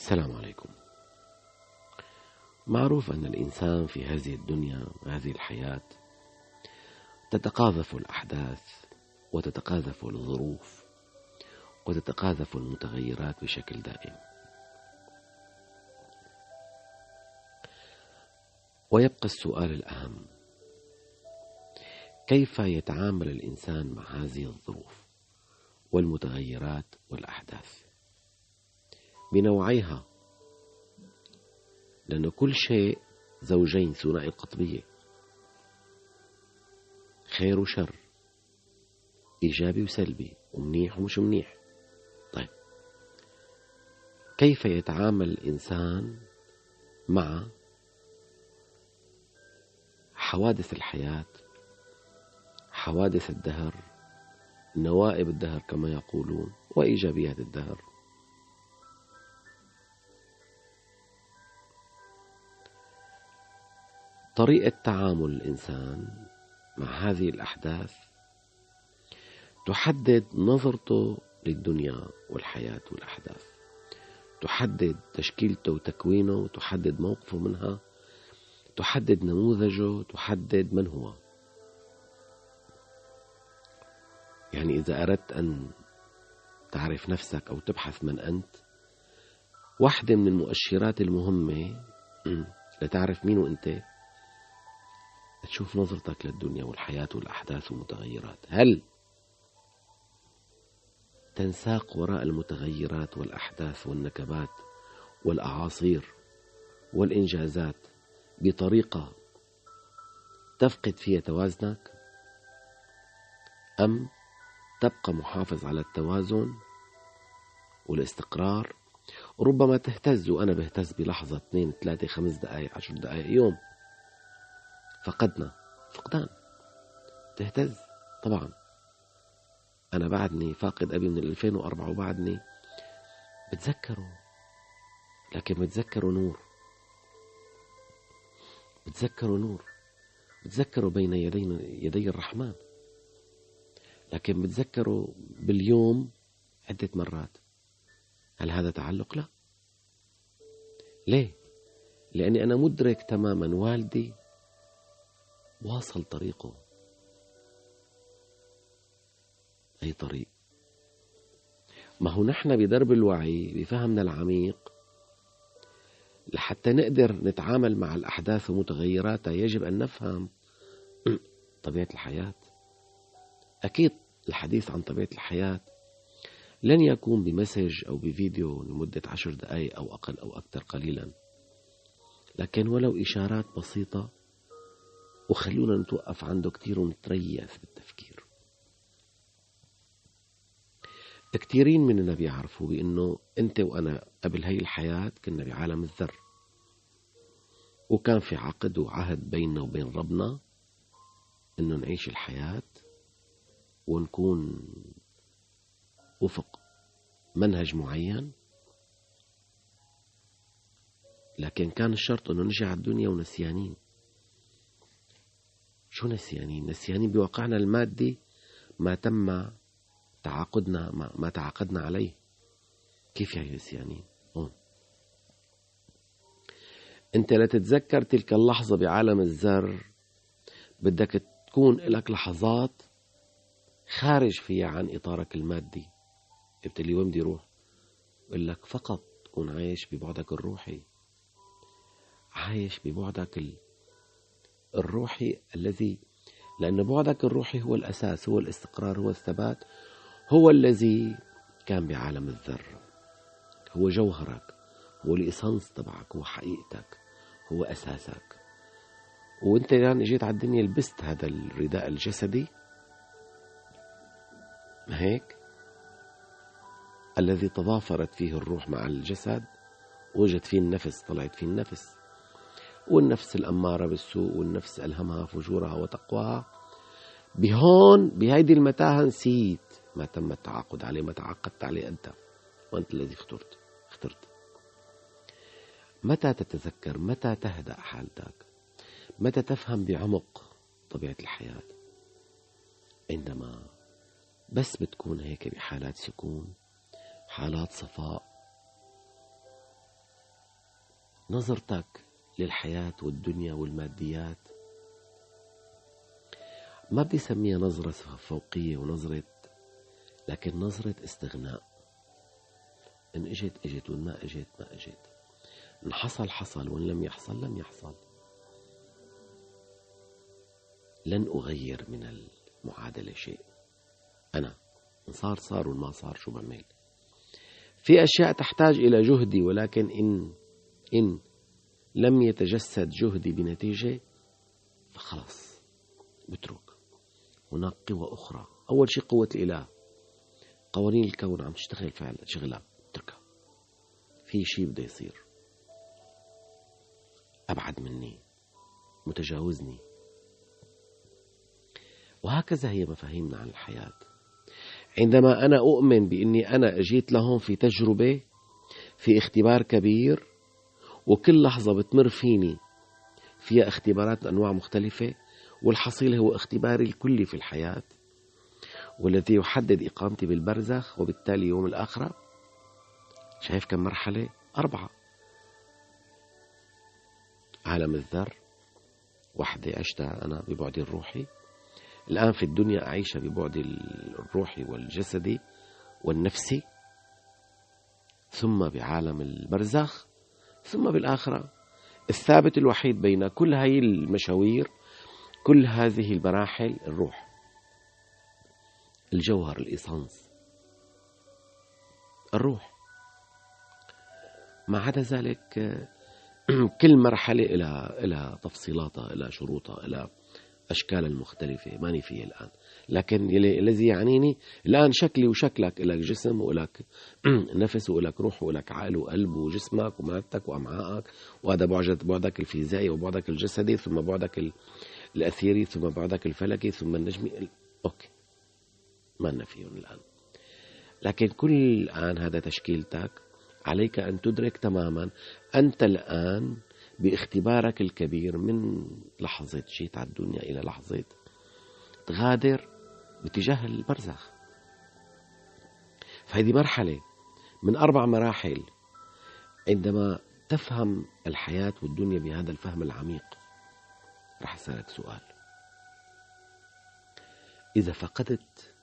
السلام عليكم. معروف أن الإنسان في هذه الدنيا وهذه الحياة تتقاذف الأحداث وتتقاذف الظروف وتتقاذف المتغيرات بشكل دائم، ويبقى السؤال الأهم: كيف يتعامل الإنسان مع هذه الظروف والمتغيرات والأحداث بنوعيها؟ لأن كل شيء زوجين، ثنائي القطبية، خير وشر، إيجابي وسلبي، ومنيح ومش منيح. طيب، كيف يتعامل الإنسان مع حوادث الحياة، حوادث الدهر، نوائب الدهر كما يقولون، وإيجابيات الدهر؟ طريقة تعامل الإنسان مع هذه الأحداث تحدد نظرته للدنيا والحياة والأحداث، تحدد تشكيلته وتكوينه، تحدد موقفه منها، تحدد نموذجه، تحدد من هو. يعني إذا أردت أن تعرف نفسك أو تبحث من أنت، واحدة من المؤشرات المهمة لتعرف مين أنت تشوف نظرتك للدنيا والحياة والأحداث والمتغيرات. هل تنساق وراء المتغيرات والأحداث والنكبات والأعاصير والإنجازات بطريقة تفقد فيها توازنك، أم تبقى محافظ على التوازن والاستقرار؟ ربما تهتز، وأنا بهتز بلحظة 2 3 5 دقائق 10 دقائق يوم. فقدان تهتز طبعا. أنا بعدني فاقد أبي من 2004 وبعدني بتذكره، لكن بتذكره نور، بتذكره بين يدي الرحمن، لكن بتذكره باليوم عدة مرات. هل هذا تعلق؟ لا. ليه؟ لأني أنا مدرك تماما والدي واصل طريقه. أي طريق؟ ما هو نحن بدرب الوعي بفهمنا العميق، لحتى نقدر نتعامل مع الأحداث ومتغيراتها يجب أن نفهم طبيعة الحياة. أكيد الحديث عن طبيعة الحياة لن يكون بمسج أو بفيديو لمدة 10 دقائق أو أقل أو أكثر قليلا، لكن ولو إشارات بسيطة، وخلونا نتوقف عنده كتير ونتريث بالتفكير. كتيرين مننا بيعرفوا بأنه أنت وأنا قبل هاي الحياة كنا بعالم الذر، وكان في عقد وعهد بيننا وبين ربنا أنه نعيش الحياة ونكون وفق منهج معين، لكن كان الشرط أنه نجي على الدنيا ونسيانين. شو نسيانين؟ نسيانين بواقعنا المادي، ما تم تعاقدنا، ما تعاقدنا عليه. كيف يعني نسيانين؟ أنت لا تتذكر تلك اللحظة بعالم الذر، بدك تكون لك لحظات خارج فيها عن إطارك المادي. قلت لي وين بدي روح؟ بقول لك فقط تكون عايش ببعدك الروحي، عايش ببعدك الروحي الذي، لأن بعدك الروحي هو الأساس، هو الاستقرار، هو الثبات، هو الذي كان بعالم الذر، هو جوهرك، هو الإسانس تبعك، هو حقيقتك، هو أساسك. وانت يعني جيت على الدنيا لبست هذا الرداء الجسدي، ما هيك؟ الذي تضافرت فيه الروح مع الجسد، وجد فيه النفس، طلعت فيه النفس، والنفس الأمارة بالسوء، والنفس ألهمها فجورها وتقواها. بهون بهيدي المتاهة نسيت ما تم التعاقد عليه، ما تعاقدت عليه أنت، وأنت الذي اخترت. متى تتذكر؟ متى تهدأ حالتك؟ متى تفهم بعمق طبيعة الحياة؟ عندما بس بتكون هيك بحالات سكون، حالات صفاء، نظرتك للحياة والدنيا والماديات ما بدي سميها نظرة فوقية ونظرة، لكن نظرة استغناء. إن إجت إجت وإن ما إجت ما إجت، إن حصل حصل وإن لم يحصل لم يحصل. لن أغير من المعادلة شيء. أنا إن صار صار وإن ما صار شو بعمل. في أشياء تحتاج إلى جهدي، ولكن إن لم يتجسد جهدي بنتيجة فخلص بترك. هناك قوى أخرى. أول شيء قوة الإله، قوانين الكون عم تشتغل فعلا شغلها، اتركها. في شيء بده يصير أبعد مني، متجاوزني. وهكذا هي مفاهيمنا عن الحياة. عندما أنا أؤمن بأني أنا أجيت لهون في تجربة، في اختبار كبير، وكل لحظة بتمر فيني فيها اختبارات أنواع مختلفة، والحصيل هو اختباري الكلي في الحياة والذي يحدد إقامتي بالبرزخ وبالتالي يوم الآخرة. شايف كم مرحلة؟ 4. عالم الذر وحدة عشتها أنا ببعدي الروحي، الآن في الدنيا أعيشها ببعدي الروحي والجسدي والنفسي، ثم بعالم البرزخ، ثم بالآخرة. الثابت الوحيد بين كل هاي المشاوير، كل هذه المراحل، الروح، الجوهر، الإيسانس، الروح. ما عدا ذلك كل مرحلة إلى تفصيلاتها، إلى شروطها، إلى أشكال المختلفة ماني فيه الآن. لكن الذي يعنيني الآن شكلي وشكلك، إلك جسم وإلك نفس وإلك روح وإلك عقل وقلب وجسمك ومادتك وأمعائك، وهذا بعدك الفيزيائي وبعدك الجسدي، ثم بعدك الأثيري، ثم بعدك الفلكي، ثم النجمي. أوكي، ما لنا فيهم الآن. لكن كل الآن هذا تشكيلتك. عليك أن تدرك تماما أنت الآن باختبارك الكبير، من لحظة جيت على الدنيا إلى لحظة تغادر باتجاه البرزخ. فهذه مرحلة من 4 مراحل. عندما تفهم الحياة والدنيا بهذا الفهم العميق، رح أسألك سؤال: إذا فقدت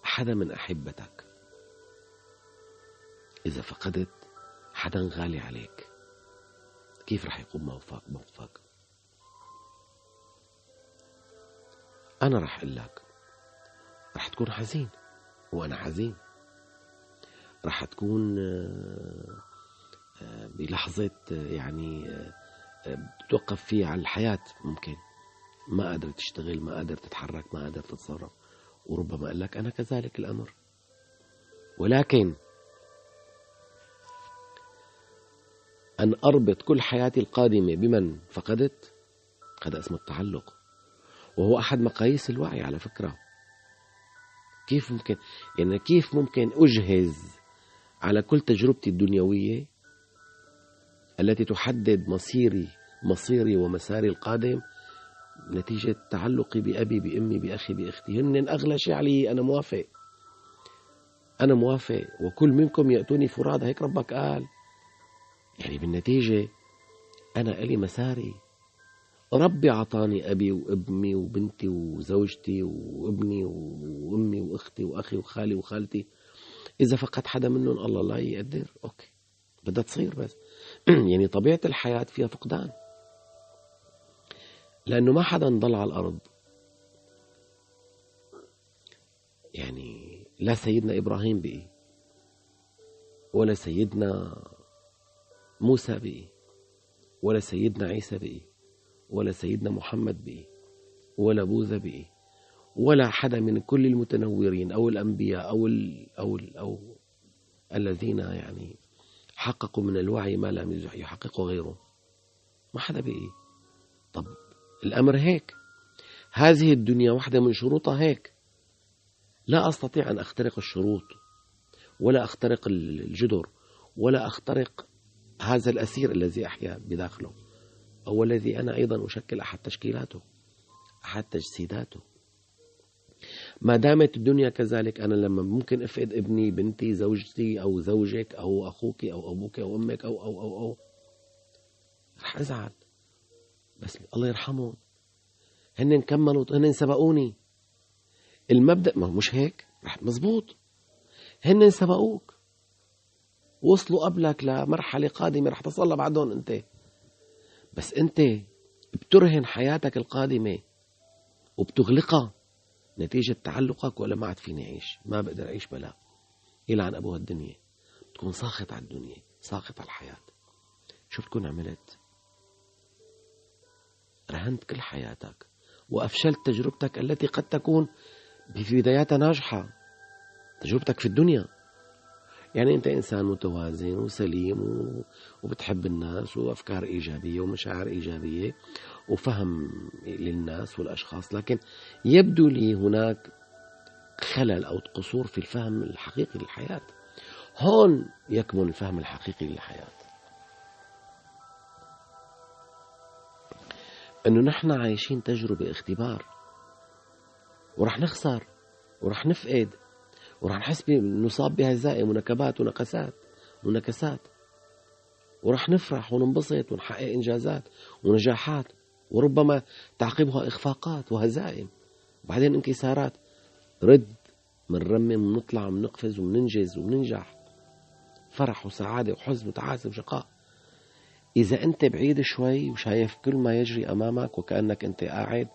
حدا من أحبتك، إذا فقدت حدا غالي عليك، كيف رح يقوم موقفك؟ أنا رح أقول لك رح تكون حزين، وأنا حزين. رح تكون بلحظة يعني تتوقف فيها على الحياة، ممكن ما قادر تشتغل، ما قادر تتحرك، ما قادر تتصرف، وربما أقول لك أنا كذلك الأمر. ولكن أن أربط كل حياتي القادمة بمن فقدت، هذا اسمه التعلق، وهو أحد مقاييس الوعي على فكرة. كيف ممكن أجهز على كل تجربتي الدنيوية التي تحدد مصيري ومساري القادم نتيجة تعلقي بأبي، بأمي، بأخي، بأختي. هن أغلى شيء علي. أنا موافق، وكل منكم يأتوني فرادى، هيك ربك قال. يعني بالنتيجة أنا إلي مساري. ربي عطاني أبي وأمي وبنتي وزوجتي وابني وأمي وأختي وأخي وخالي وخالتي. إذا فقد حدا منهم الله لا يقدر، أوكي، بدها تصير. بس يعني طبيعة الحياة فيها فقدان، لأنه ما حدا ضل على الأرض. يعني لا سيدنا إبراهيم بقي، ولا سيدنا موسى بقي، ولا سيدنا عيسى بقي، ولا سيدنا محمد بقي، ولا بوذا بقي، ولا حدا من كل المتنورين أو الأنبياء أو الذين يعني حققوا من الوعي ما لم يحققه غيره. ما حدا بقي. طب الأمر هيك. هذه الدنيا واحدة من شروطها هيك. لا أستطيع أن أخترق الشروط، ولا أخترق الجدر، ولا أخترق هذا الأسير الذي أحيا بداخله، أو الذي أنا أيضا أشكل أحد تشكيلاته، أحد تجسيداته. ما دامت الدنيا كذلك، أنا لما ممكن أفقد ابني، بنتي، زوجتي، أو زوجك، أو أخوك، أو أبوك، أو أمك، أو رح أزعل. بس الله يرحمهم، هن كملوا، هن سبقوني. المبدأ ما مش هيك رح مزبوط، هن سبقوك، وصلوا قبلك لمرحلة قادمة رح تصل بعدهم أنت. بس أنت بترهن حياتك القادمة وبتغلقها نتيجة تعلقك، ولا ما عاد فيني أعيش، ما بقدر أعيش بلا، يلعن أبو هالدنيا. بتكون ساخط على الدنيا، ساخط على الحياة. شو بتكون عملت؟ رهنت كل حياتك وأفشلت تجربتك التي قد تكون في بداياتها ناجحة، تجربتك في الدنيا. يعني أنت إنسان متوازن وسليم وبتحب الناس، وأفكار إيجابية ومشاعر إيجابية وفهم للناس والأشخاص، لكن يبدو لي هناك خلل أو قصور في الفهم الحقيقي للحياة. هون يكمن الفهم الحقيقي للحياة، أنه نحن عايشين تجربة اختبار، ورح نخسر ورح نفقد ورح نحس نصاب بهزائم ونكبات ونكسات، ورح نفرح وننبسط ونحقق إنجازات ونجاحات، وربما تعقبها إخفاقات وهزائم، وبعدين انكسارات. رد منرمم ونطلع ونقفز وننجز وننجح، فرح وسعادة وحزن وتعاسة وشقاء. إذا أنت بعيد شوي وشايف كل ما يجري أمامك وكأنك أنت قاعد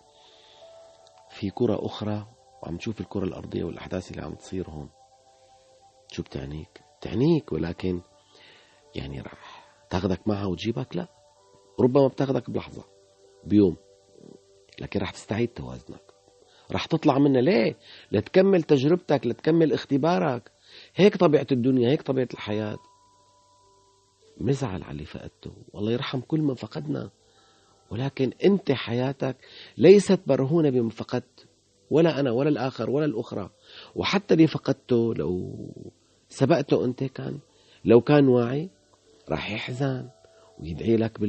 في كرة أخرى وعم تشوف الكرة الأرضية والأحداث اللي عم تصير هون، شو بتعنيك؟ ولكن يعني راح تاخدك معها وتجيبك؟ لا، ربما بتاخدك بلحظة، بيوم، لكن راح تستعيد توازنك، راح تطلع منها. ليه؟ لتكمل تجربتك، لتكمل اختبارك. هيك طبيعة الدنيا، هيك طبيعة الحياة. نزعل على اللي فقدته، والله يرحم كل من فقدنا، ولكن أنت حياتك ليست مرهونة بما فقدت، ولا أنا ولا الآخر ولا الأخرى. وحتى اللي فقدته لو سبقته أنت، لو كان واعي راح يحزن ويدعي لك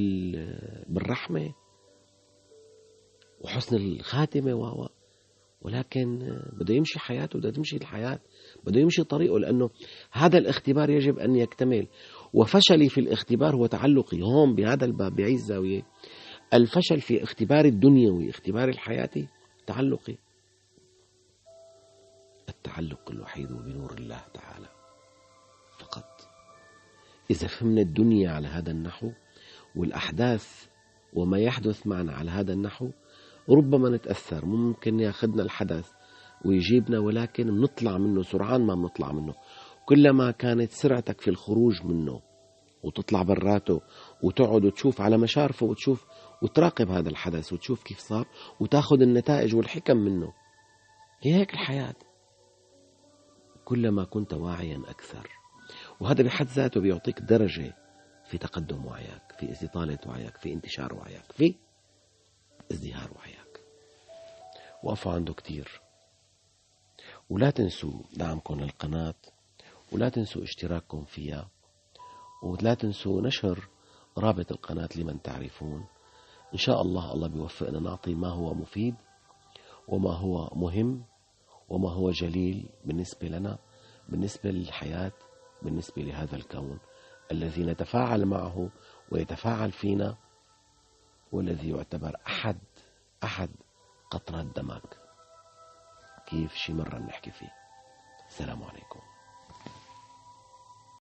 بالرحمة وحسن الخاتمة، ولكن بده يمشي حياته، بده تمشي الحياة، بده يمشي طريقه، لأنه هذا الاختبار يجب أن يكتمل. وفشلي في الاختبار هو تعلقي. هون بهذا الباب بعيد زاوية، الفشل في اختبار الدنيوي، اختبار الحياة، تعلقي. التعلق الوحيد بنور الله تعالى فقط. إذا فهمنا الدنيا على هذا النحو والأحداث وما يحدث معنا على هذا النحو، ربما نتأثر، ممكن ياخذنا الحدث ويجيبنا، ولكن بنطلع منه سرعان ما بنطلع منه. كلما كانت سرعتك في الخروج منه وتطلع براته وتقعد وتشوف على مشارفه وتشوف وتراقب هذا الحدث وتشوف كيف صار وتاخذ النتائج والحكم منه، هي هيك الحياة. كلما كنت واعيا أكثر، وهذا بحد ذاته بيعطيك درجة في تقدم وعيك، في استطالة وعيك، في انتشار وعيك، في ازدهار وعيك. وقفوا عنده كتير. ولا تنسوا دعمكم للقناة، ولا تنسوا اشتراككم فيها، ولا تنسوا نشر رابط القناة لمن تعرفون. إن شاء الله بيوفقنا نعطي ما هو مفيد وما هو مهم وما هو جليل بالنسبة لنا، بالنسبة للحياة، بالنسبة لهذا الكون الذي نتفاعل معه ويتفاعل فينا، والذي يعتبر أحد قطرات دمك. كيف شي مرة نحكي فيه. السلام عليكم.